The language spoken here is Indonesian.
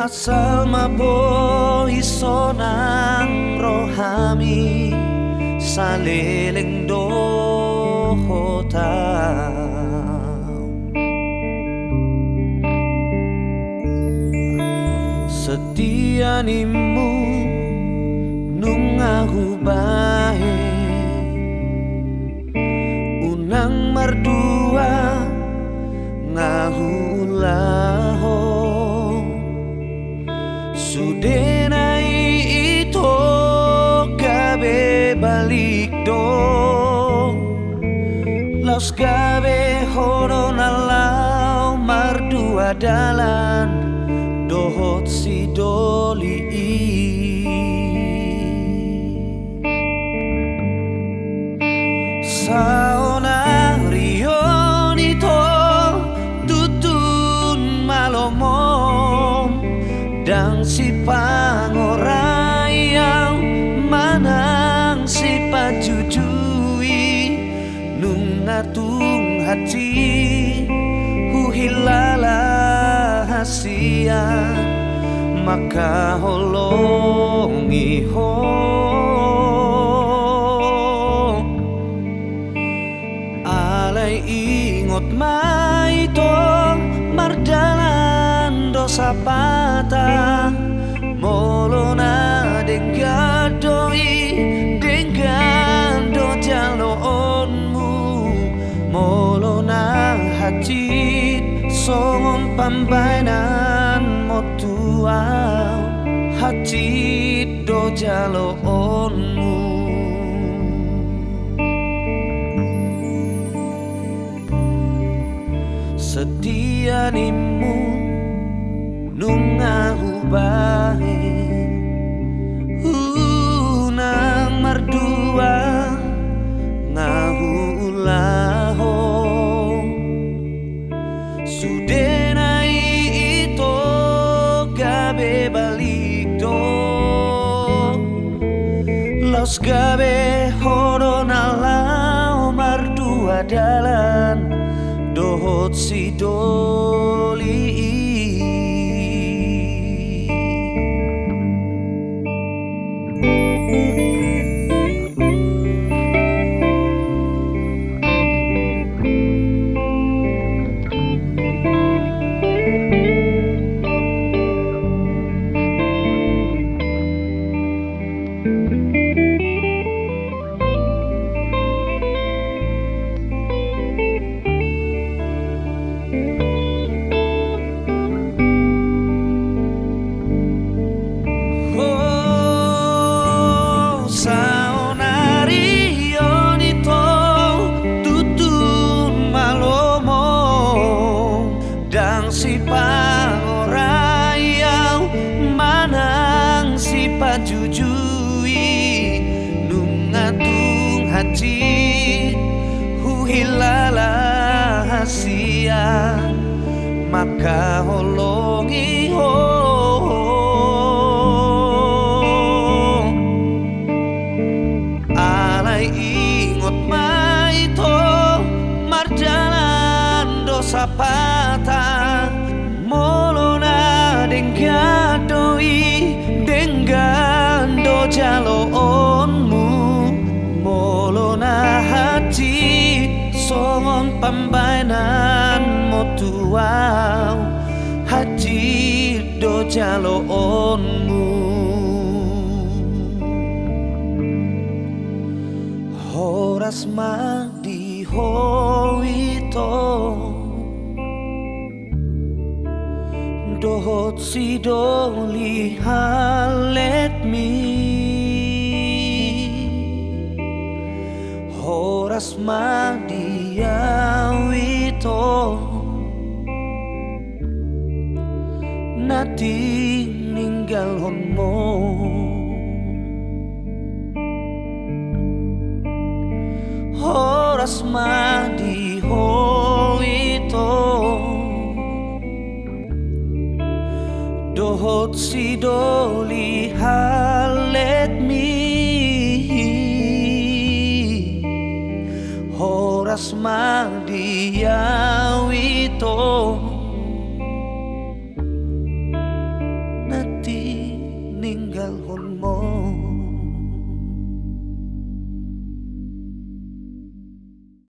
Asal mabo iso nang rohami saleleng dohota setianimu nungahu bae unang mardua ngahu laho sudenai itu gabe balik dong los gabe horon alau mardua dalan dohot si doli saona rion itu tutun malomom dang si pangorayang manang si pajujui nungatung hati huhilala hasia maka holongi ho alai ingot maito mardalan dosa patah molona denggadoi denggando jaloonmu molona hati songon pambainan motuau hati do jaloonmu setianimu nungahu bae unang mardua ngahu laho sudenai itu gabe balik do los gabe horon alau mardua dalan dohot si doli si pangorayau manang si pajujui nungatung hati huhilala hasia maka holongi ho alai ingot maito marjalan dosa patah molona denggadoi denggando jaloonmu molona hati songon pambainan motuau hati do jaloonmu horas ma di hoito dohot si doli halet mi horas ma diawito nati ninggal honmo horas ma di hoito dohot si doli halet mi horas ma diawito